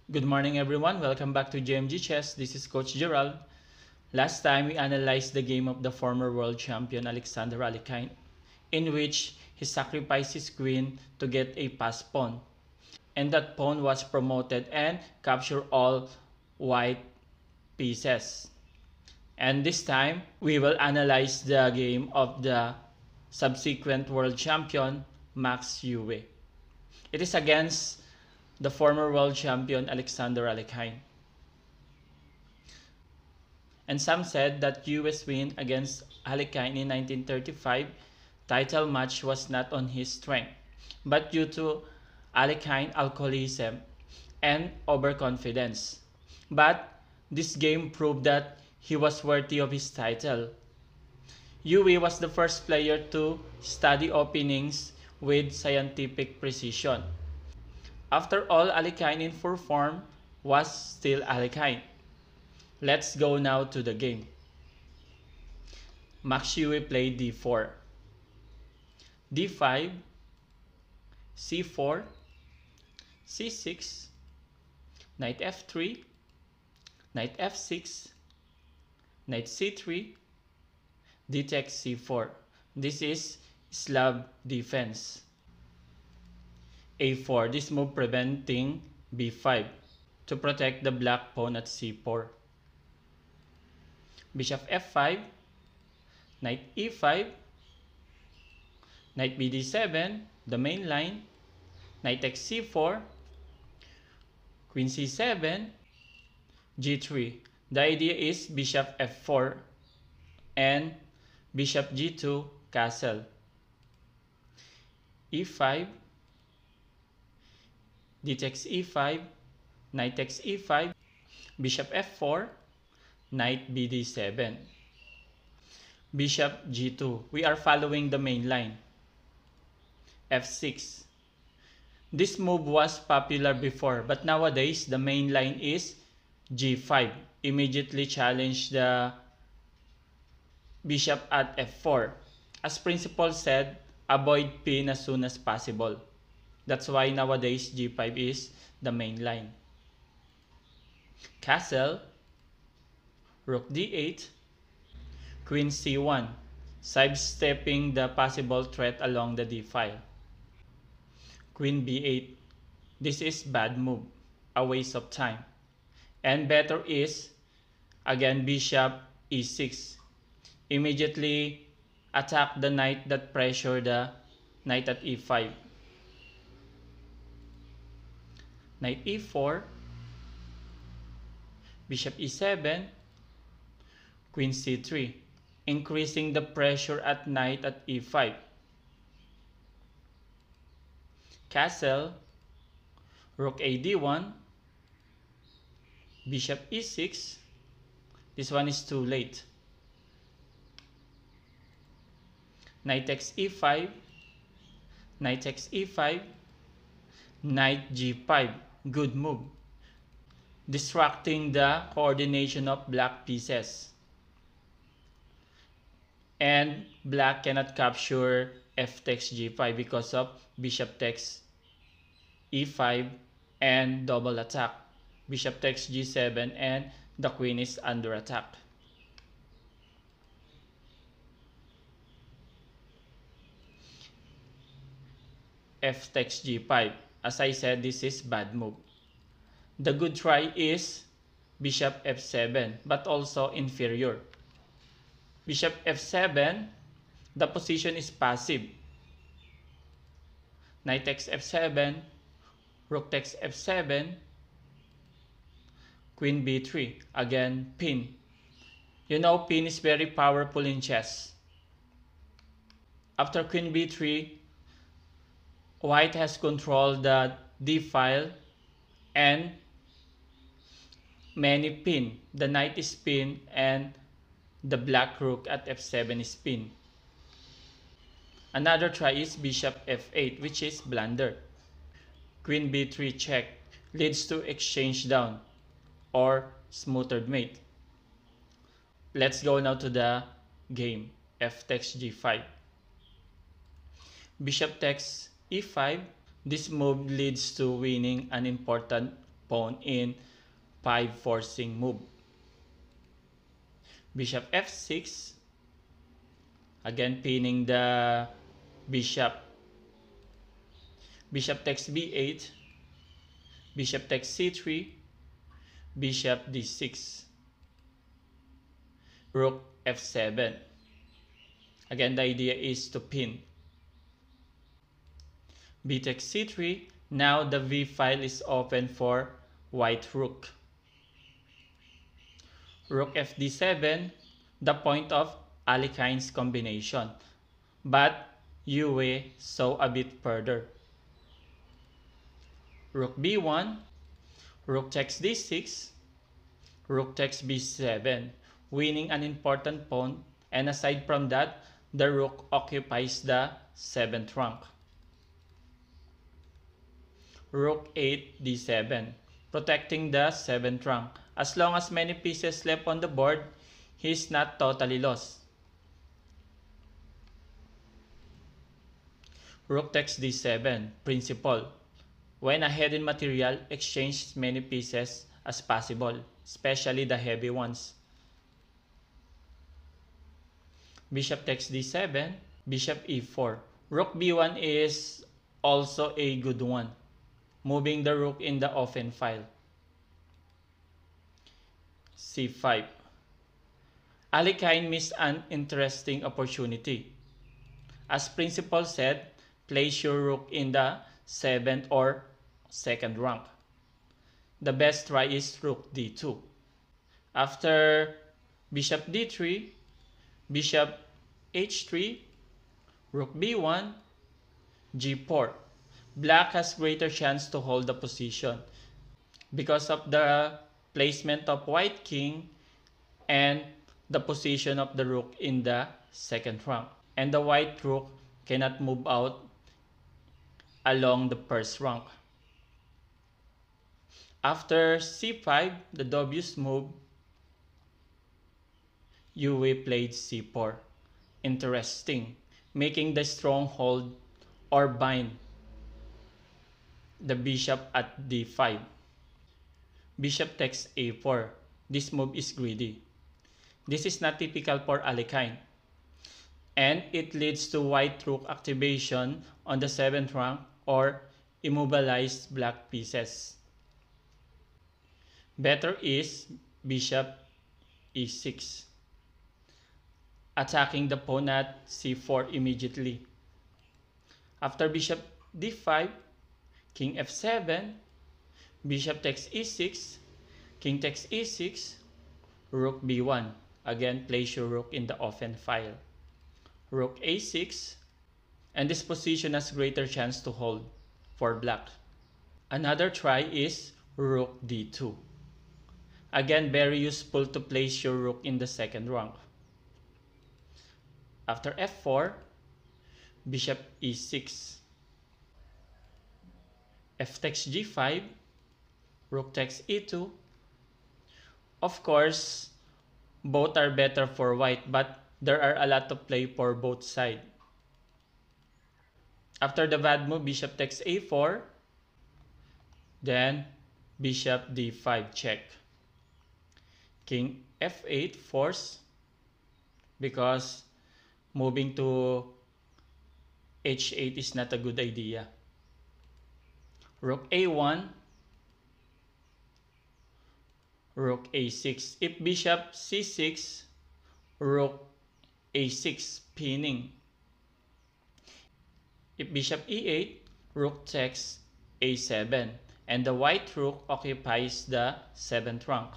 Good morning everyone, welcome back to JMG Chess. This is Coach Gerald. Last time we analyzed the game of the former world champion Alexander Alekhine, in which he sacrificed his queen to get a passed pawn. And that pawn was promoted and captured all white pieces. And this time, we will analyze the game of the subsequent world champion Max Euwe. It is against the former world champion Alexander Alekhine. And some said that Euwe's win against Alekhine in 1935 title match was not on his strength, but due to Alekhine alcoholism and overconfidence. But this game proved that he was worthy of his title. Euwe was the first player to study openings with scientific precision. After all, Alekhine in full form was still Alekhine. Let's go now to the game. Max Euwe played d4, d5, c4, c6, knight f3, knight f6, knight c3, d takes c4. This is Slav defense. a4, this move preventing b5 to protect the black pawn at c4. Bishop f5, knight e5, knight bd7, the main line, knight takes c4, queen c7, g3. The idea is bishop f4 and bishop g2 castle. e5, d takes e5, knight takes e5, bishop f4, knight bd7, bishop g2. We are following the main line. f6. This move was popular before, but nowadays the main line is g5. Immediately challenge the bishop at f4. As principal said, avoid pin as soon as possible. That's why nowadays g5 is the main line. Castle, rook d8, queen c1, sidestepping the possible threat along the d file. Queen b8. This is bad move, a waste of time. And better is, again, bishop e6. Immediately attack the knight that pressure the knight at e5. Knight e4, bishop e7, queen c3, increasing the pressure at knight at e5. Castle, rook a d1, bishop e6. This one is too late. Knight takes e5, knight takes e5, knight g5. Good move, distracting the coordination of black pieces. And black cannot capture f takes g5 because of bishop takes e5 and double attack. Bishop takes g7 and the queen is under attack. F takes g5. As I said, this is bad move. The good try is bishop f7, but also inferior. Bishop f7, the position is passive. Knight takes f7, rook takes f7, queen b3, again pin. You know, pin is very powerful in chess. After queen b3, white has controlled the d file and many pin. The knight is pinned and the black rook at f7 is pinned. Another try is bishop f8, which is blunder. Queen b3 check leads to exchange down or smothered mate. Let's go now to the game. F takes g5. Bishop takes e5. This move leads to winning an important pawn in 5 forcing move. Bishop f6, again pinning the bishop. Bishop takes b8, bishop takes c3, bishop d6, rook f7. Again, the idea is to pin. B takes c3. Now the v file is open for white rook. Rook fd7, the point of Alekhine combination. But Yue saw a bit further. Rook b1, rook takes d6, rook takes b7, winning an important pawn, and aside from that, the rook occupies the 7th rank. Rook 8 d7, protecting the 7th rank. As long as many pieces left on the board, he is not totally lost. Rook takes d7, principle. When ahead in material, exchange as many pieces as possible, especially the heavy ones. Bishop takes d7, bishop e4. Rook b1 is also a good one, moving the rook in the open file. c5. Alekhine missed an interesting opportunity. As principal said, place your rook in the 7th or 2nd rank. The best try is rook d2. After bishop d3, bishop h3, rook b1, g4. Black has greater chance to hold the position because of the placement of white king and the position of the rook in the 2nd rank. And the white rook cannot move out along the 1st rank. After c5, the dubious move, Yue played c4. Interesting, making the stronghold or bind the bishop at d5. Bishop takes a4. This move is greedy. This is not typical for Alekhine, and it leads to white rook activation on the 7th rank or immobilized black pieces. Better is bishop e6, attacking the pawn at c4 immediately. After bishop d5, king f7, bishop takes e6, king takes e6, rook b1. Again, place your rook in the open file. Rook a6, and this position has greater chance to hold for black. Another try is rook d2. Again, very useful to place your rook in the 2nd rank. After f4, bishop e6, f takes g5, rook takes e2. Of course, both are better for white, but there are a lot of play for both sides. After the bad move, bishop takes a4, then bishop d5 check. King f8 force, because moving to h8 is not a good idea. Rook a1, rook a6. If bishop c6, rook a6, pinning. If bishop e8, rook takes a7, and the white rook occupies the 7th rank.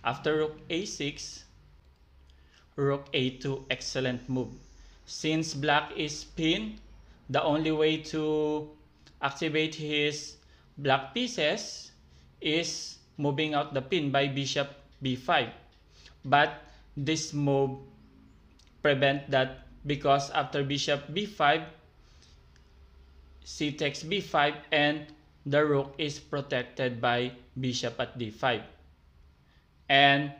After rook a6, rook a2, excellent move. Since black is pinned, the only way to activate his black pieces is moving out the pin by bishop b5. But this move prevents that, because after bishop b5, c takes b5, and the rook is protected by bishop at d5. And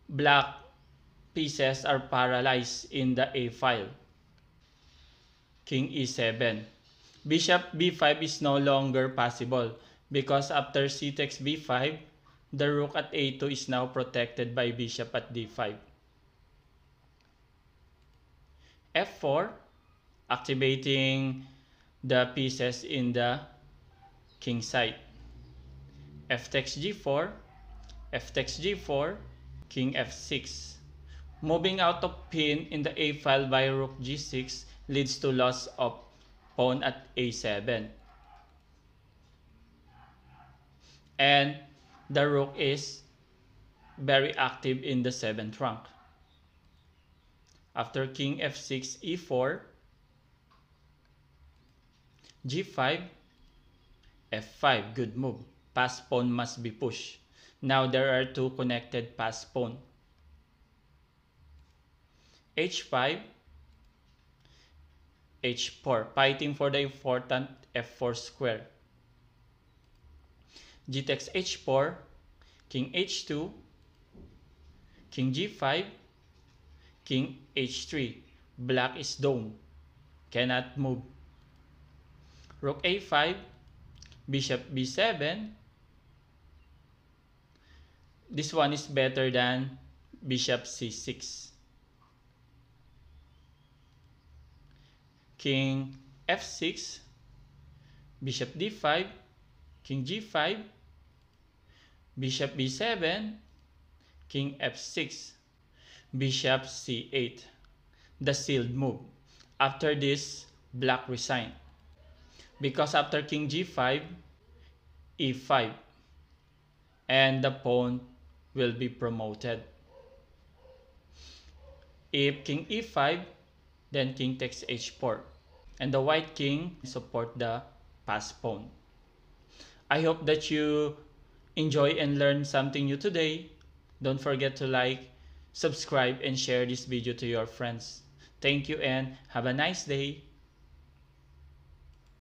black pieces are paralyzed in the a file. King e7. Bishop b5 is no longer possible because after c takes b5, the rook at a2 is now protected by bishop at d5. f4, activating the pieces in the king side. F takes g4, f takes g4, king f6. Moving out of pin in the a file by rook g6 leads to loss of pawn at a7. And the rook is very active in the 7th rank. After king f6, e4, g5, f5, good move. Pass pawn must be pushed. Now there are two connected pass pawn. h5, h4, fighting for the important f4 square. G takes h4, king h2, king g5, king h3. Black is dome, cannot move. Rook a5, bishop b7. This one is better than bishop c6. King f6, bishop d5, king g5, bishop b7, king f6, bishop c8. The sealed move. After this, black resigned. Because after king g5, e5, and the pawn will be promoted. If king e5, then king takes h4, and the white king support the pass pawn. I hope that you enjoy and learn something new today. Don't forget to like, subscribe, and share this video to your friends. Thank you and have a nice day.